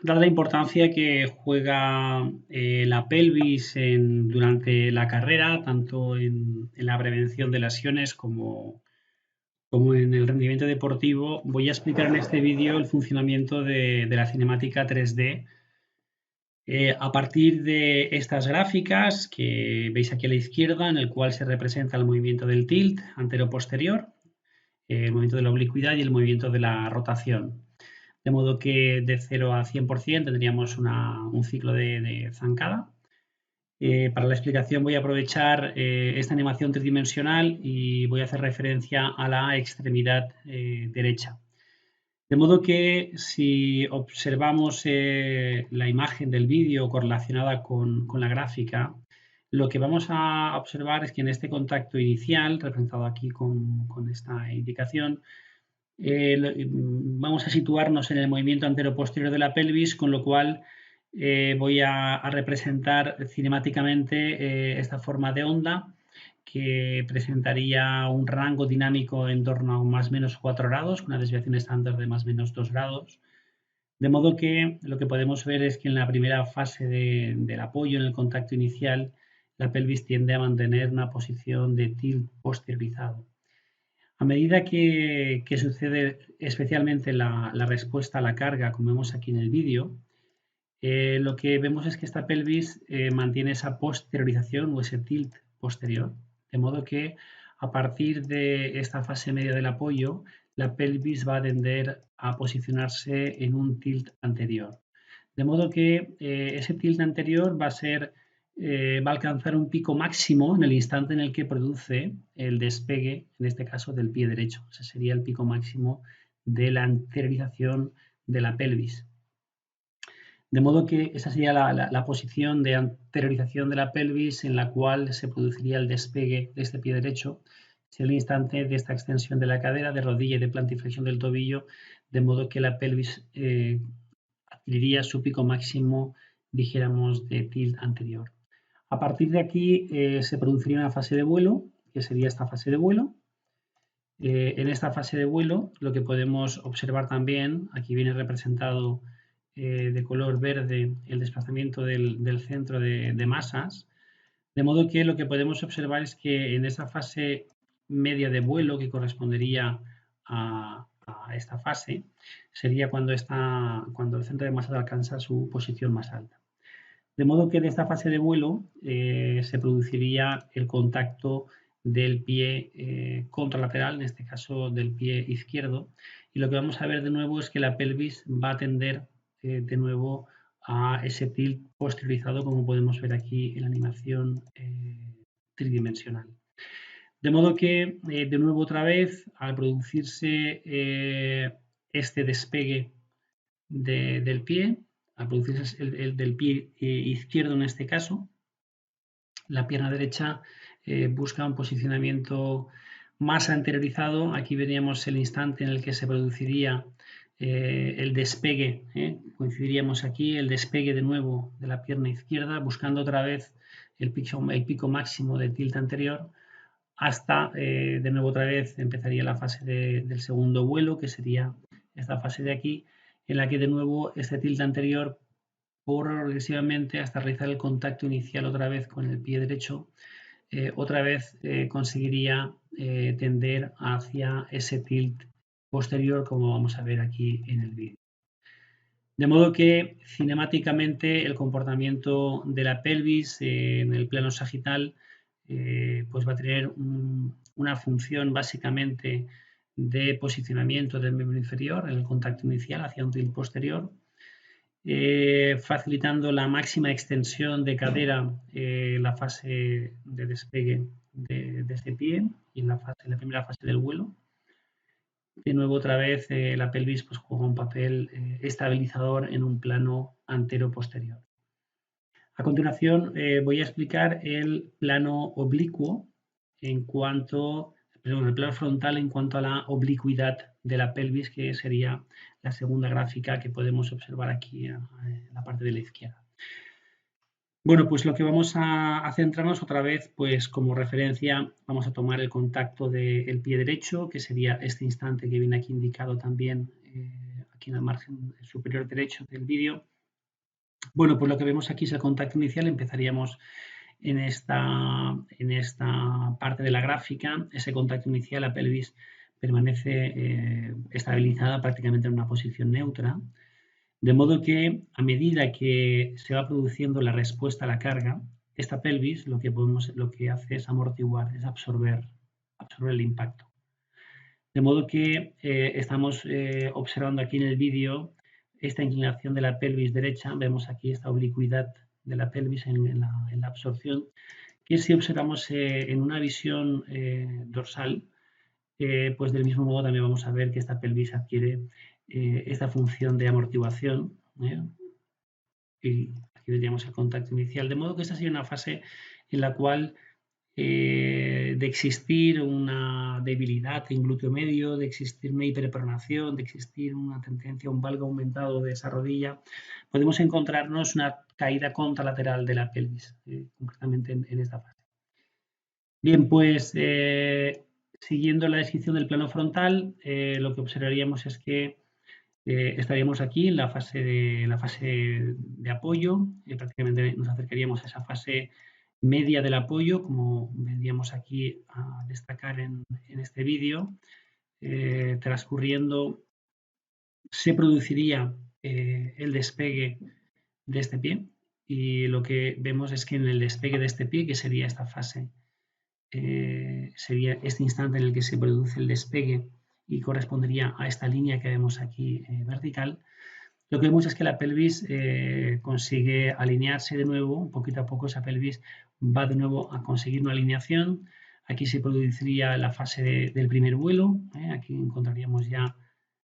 Dada la importancia que juega la pelvis durante la carrera, tanto en la prevención de lesiones como en el rendimiento deportivo, voy a explicar en este vídeo el funcionamiento de la cinemática 3D. A partir de estas gráficas que veis aquí a la izquierda, en el cual se representa el movimiento del tilt antero-posterior, el movimiento de la oblicuidad y el movimiento de la rotación. De modo que de 0 a 100% tendríamos un ciclo de zancada. Para la explicación voy a aprovechar esta animación tridimensional y voy a hacer referencia a la extremidad derecha. De modo que si observamos la imagen del vídeo correlacionada con la gráfica, lo que vamos a observar es que en este contacto inicial, representado aquí con esta indicación, vamos a situarnos en el movimiento antero-posterior de la pelvis, con lo cual voy a representar cinemáticamente esta forma de onda que presentaría un rango dinámico en torno a más o menos 4 grados, con una desviación estándar de más o menos 2 grados. De modo que lo que podemos ver es que en la primera fase del apoyo, en el contacto inicial, la pelvis tiende a mantener una posición de tilt posteriorizado. A medida que sucede especialmente la respuesta a la carga, como vemos aquí en el vídeo, lo que vemos es que esta pelvis mantiene esa posteriorización o ese tilt posterior, de modo que a partir de esta fase media del apoyo, la pelvis va a tender a posicionarse en un tilt anterior. De modo que ese tilt anterior va a alcanzar un pico máximo en el instante en el que produce el despegue, en este caso del pie derecho. Ese sería el pico máximo de la anteriorización de la pelvis. De modo que esa sería la posición de anteriorización de la pelvis en la cual se produciría el despegue de este pie derecho. Es el instante de esta extensión de la cadera, de rodilla y de plantiflexión del tobillo, de modo que la pelvis adquiriría su pico máximo, dijéramos, de tilt anterior. A partir de aquí se produciría una fase de vuelo, que sería esta fase de vuelo. En esta fase de vuelo lo que podemos observar también, aquí viene representado de color verde el desplazamiento del centro de masas, de modo que lo que podemos observar es que en esa fase media de vuelo que correspondería a esta fase, sería cuando el centro de masas alcanza su posición más alta. De modo que en esta fase de vuelo se produciría el contacto del pie contralateral, en este caso del pie izquierdo, y lo que vamos a ver de nuevo es que la pelvis va a tender de nuevo a ese tilt posteriorizado, como podemos ver aquí en la animación tridimensional. De modo que, de nuevo otra vez, al producirse este despegue del pie, al producirse el del pie izquierdo en este caso, la pierna derecha busca un posicionamiento más anteriorizado. Aquí veríamos el instante en el que se produciría el despegue, coincidiríamos aquí, el despegue de nuevo de la pierna izquierda, buscando otra vez el pico máximo de tilt anterior, hasta de nuevo otra vez empezaría la fase del segundo vuelo, que sería esta fase de aquí, en la que de nuevo este tilt anterior progresivamente hasta realizar el contacto inicial otra vez con el pie derecho, otra vez conseguiría tender hacia ese tilt posterior, como vamos a ver aquí en el vídeo. De modo que cinemáticamente el comportamiento de la pelvis en el plano sagital pues va a tener una función básicamente de posicionamiento del miembro inferior en el contacto inicial hacia un tilt posterior, facilitando la máxima extensión de cadera en la fase de despegue de este pie y en la primera fase del vuelo. De nuevo otra vez la pelvis pues, juega un papel estabilizador en un plano antero-posterior. A continuación voy a explicar el plano oblicuo el plano frontal en cuanto a la oblicuidad de la pelvis, que sería la segunda gráfica que podemos observar aquí en la parte de la izquierda. Bueno, pues lo que vamos a centrarnos otra vez, pues como referencia vamos a tomar el contacto del pie derecho, que sería este instante que viene aquí indicado también aquí aquí en el margen superior derecho del vídeo. Bueno, pues lo que vemos aquí es el contacto inicial. Empezaríamos en esta parte de la gráfica. Ese contacto inicial, la pelvis permanece estabilizada prácticamente en una posición neutra. De modo que a medida que se va produciendo la respuesta a la carga, esta pelvis lo que hace es amortiguar, es absorber el impacto. De modo que estamos observando aquí en el vídeo esta inclinación de la pelvis derecha. Vemos aquí esta oblicuidad de la pelvis en la absorción, que si observamos en una visión dorsal, pues del mismo modo también vamos a ver que esta pelvis adquiere esta función de amortiguación. Y aquí veríamos el contacto inicial. De modo que esta sería una fase en la cual de existir una debilidad en glúteo medio, de existir una hiperpronación, de existir una tendencia a un valgo aumentado de esa rodilla, podemos encontrarnos una caída contralateral de la pelvis, concretamente en esta fase. Bien, pues siguiendo la descripción del plano frontal, lo que observaríamos es que estaríamos aquí en la fase de apoyo, prácticamente nos acercaríamos a esa fase media del apoyo, como veríamos aquí a destacar en este vídeo. Transcurriendo, se produciría el despegue de este pie, y lo que vemos es que en el despegue de este pie, que sería esta fase, sería este instante en el que se produce el despegue y correspondería a esta línea que vemos aquí vertical, lo que vemos es que la pelvis consigue alinearse de nuevo. Poquito a poco esa pelvis va de nuevo a conseguir una alineación. Aquí se produciría la fase del primer vuelo. Aquí encontraríamos ya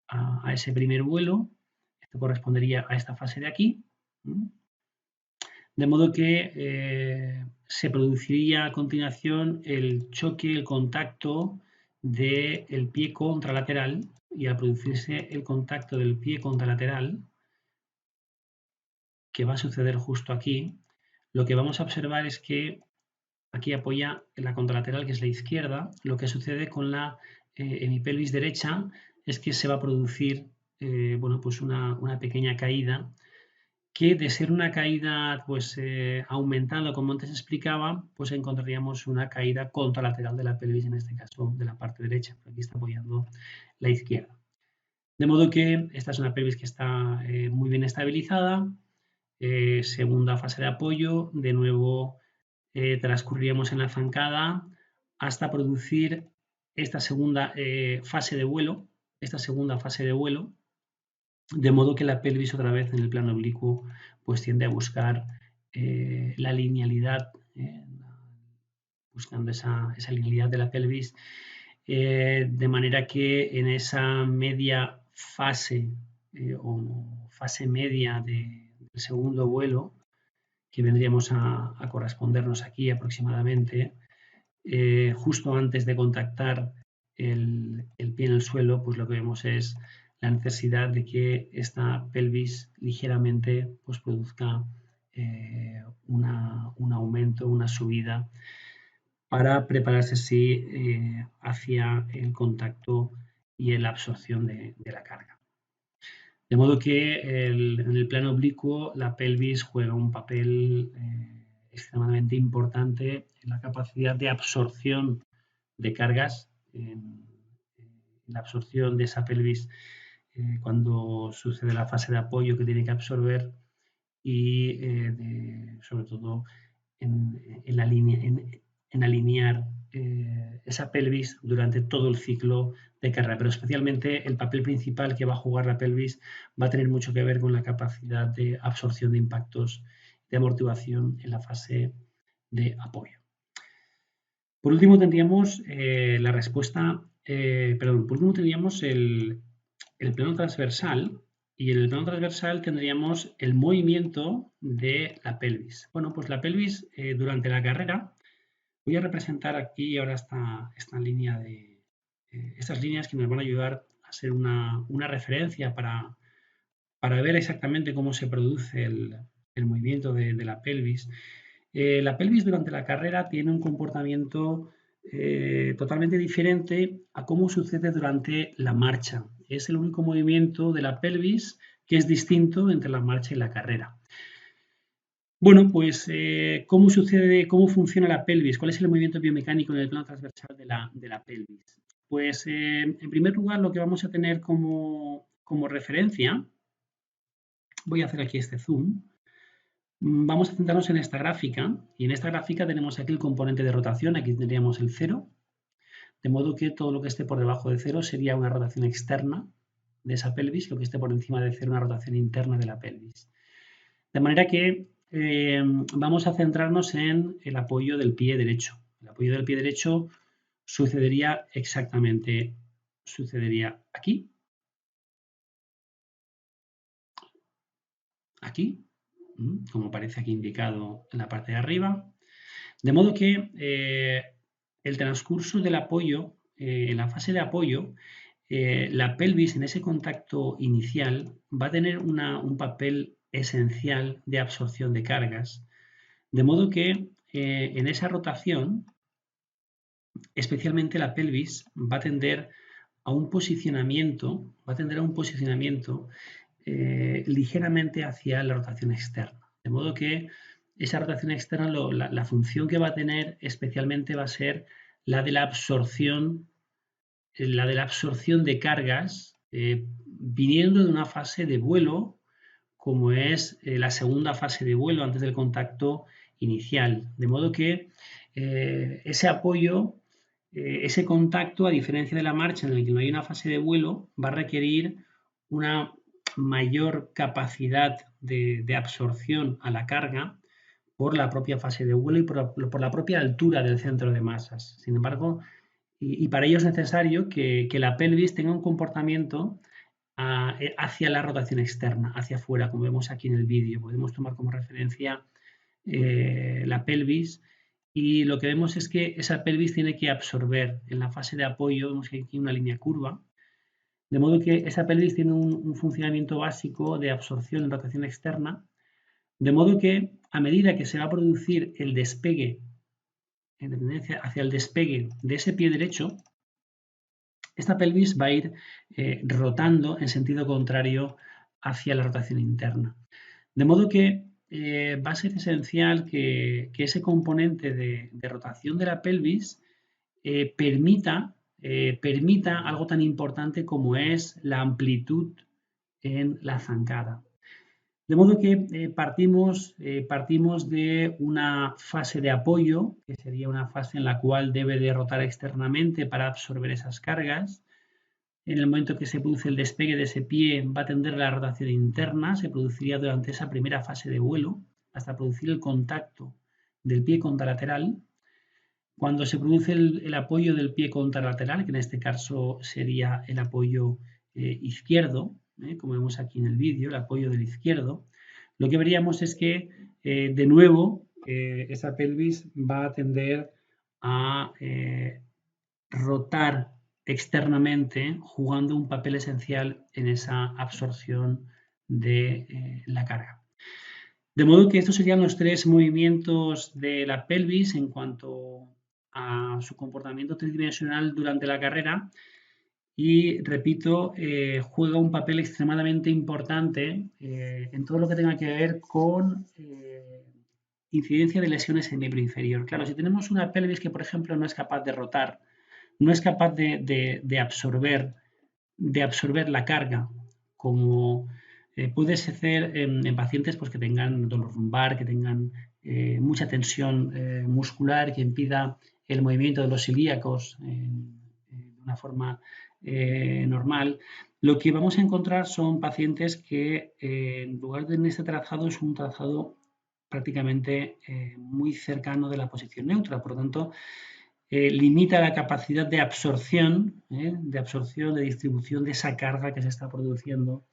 a ese primer vuelo. Esto correspondería a esta fase de aquí. De modo que se produciría a continuación el choque, el contacto del pie contralateral, y al producirse el contacto del pie contralateral, que va a suceder justo aquí, lo que vamos a observar es que aquí apoya la contralateral, que es la izquierda. Lo que sucede con la hemipelvis derecha es que se va a producir bueno, pues una pequeña caída, que de ser una caída pues aumentando, como antes explicaba, pues encontraríamos una caída contralateral de la pelvis, en este caso de la parte derecha, porque aquí está apoyando la izquierda. De modo que esta es una pelvis que está muy bien estabilizada. Segunda fase de apoyo, de nuevo transcurriríamos en la zancada hasta producir esta segunda fase de vuelo, de modo que la pelvis otra vez en el plano oblicuo pues tiende a buscar la linealidad, buscando esa linealidad de la pelvis, de manera que en esa media fase o fase media del segundo vuelo, que vendríamos a correspondernos aquí aproximadamente, justo antes de contactar el pie en el suelo, pues lo que vemos es la necesidad de que esta pelvis ligeramente pues produzca un aumento, una subida, para prepararse así hacia el contacto y la absorción de la carga. De modo que en el plano oblicuo la pelvis juega un papel extremadamente importante en la capacidad de absorción de cargas, en la absorción de esa pelvis cuando sucede la fase de apoyo que tiene que absorber, y sobre todo en alinear esa pelvis durante todo el ciclo de carrera, pero especialmente el papel principal que va a jugar la pelvis va a tener mucho que ver con la capacidad de absorción de impactos, de amortiguación en la fase de apoyo. Por último tendríamos la respuesta, por último tendríamos el plano transversal, y en el plano transversal tendríamos el movimiento de la pelvis. Bueno, pues la pelvis durante la carrera, voy a representar aquí ahora esta línea estas líneas que nos van a ayudar a ser una referencia para ver exactamente cómo se produce el movimiento de la pelvis. La pelvis durante la carrera tiene un comportamiento totalmente diferente a cómo sucede durante la marcha. Es el único movimiento de la pelvis que es distinto entre la marcha y la carrera. Bueno, pues, ¿cómo sucede, cómo funciona la pelvis? ¿Cuál es el movimiento biomecánico en el plano transversal de la pelvis? Pues, en primer lugar, lo que vamos a tener como referencia, voy a hacer aquí este zoom, vamos a centrarnos en esta gráfica, y en esta gráfica tenemos aquí el componente de rotación, aquí tendríamos el 0, de modo que todo lo que esté por debajo de 0 sería una rotación externa de esa pelvis, lo que esté por encima de 0 una rotación interna de la pelvis. De manera que vamos a centrarnos en el apoyo del pie derecho. El apoyo del pie derecho sucedería exactamente, sucedería aquí, aquí, como aparece aquí indicado en la parte de arriba. De modo que el transcurso del apoyo, en la fase de apoyo, la pelvis en ese contacto inicial va a tener un papel esencial de absorción de cargas, de modo que en esa rotación, especialmente la pelvis va a tender a un posicionamiento, ligeramente hacia la rotación externa, de modo que esa rotación externa, la función que va a tener especialmente va a ser la de la absorción de cargas viniendo de una fase de vuelo, como es la segunda fase de vuelo antes del contacto inicial. De modo que ese apoyo, ese contacto, a diferencia de la marcha en la que no hay una fase de vuelo, va a requerir una mayor capacidad de absorción a la carga por la propia fase de vuelo y por la propia altura del centro de masas. Sin embargo, y para ello es necesario que la pelvis tenga un comportamiento hacia la rotación externa, hacia afuera, como vemos aquí en el vídeo. Podemos tomar como referencia la pelvis y lo que vemos es que esa pelvis tiene que absorber en la fase de apoyo, vemos que aquí una línea curva, de modo que esa pelvis tiene un funcionamiento básico de absorción en rotación externa, de modo que a medida que se va a producir el despegue, en tendencia hacia el despegue de ese pie derecho, esta pelvis va a ir rotando en sentido contrario hacia la rotación interna. De modo que va a ser esencial que ese componente de rotación de la pelvis permita algo tan importante como es la amplitud en la zancada. De modo que partimos de una fase de apoyo, que sería una fase en la cual debe de rotar externamente para absorber esas cargas. En el momento que se produce el despegue de ese pie, va a tender la rotación interna, se produciría durante esa primera fase de vuelo, hasta producir el contacto del pie contralateral. Cuando se produce el apoyo del pie contralateral, que en este caso sería el apoyo izquierdo, como vemos aquí en el vídeo, el apoyo del izquierdo, lo que veríamos es que, de nuevo, esa pelvis va a tender a rotar externamente, jugando un papel esencial en esa absorción de la carga. De modo que estos serían los tres movimientos de la pelvis en cuanto a su comportamiento tridimensional durante la carrera y, repito, juega un papel extremadamente importante en todo lo que tenga que ver con incidencia de lesiones en miembro inferior. Claro, si tenemos una pelvis que, por ejemplo, no es capaz de rotar, no es capaz de absorber la carga, como puede ser en pacientes pues, que tengan dolor lumbar, que tengan mucha tensión muscular, que impida el movimiento de los ilíacos de una forma normal. Lo que vamos a encontrar son pacientes que en lugar de en este trazado es un trazado prácticamente muy cercano de la posición neutra. Por lo tanto, limita la capacidad de absorción, de distribución de esa carga que se está produciendo.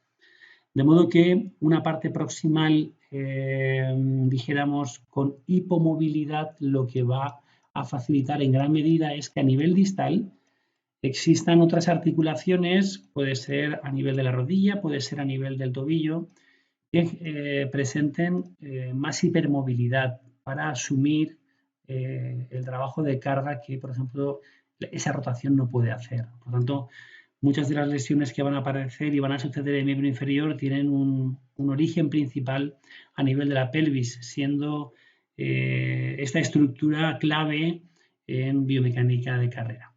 De modo que una parte proximal, dijéramos, con hipomovilidad, lo que va a facilitar en gran medida es que a nivel distal existan otras articulaciones, puede ser a nivel de la rodilla, puede ser a nivel del tobillo, que presenten más hipermovilidad para asumir el trabajo de carga que, por ejemplo, esa rotación no puede hacer. Por lo tanto, muchas de las lesiones que van a aparecer y van a suceder en el miembro inferior tienen un origen principal a nivel de la pelvis, siendo esta estructura clave en biomecánica de carrera.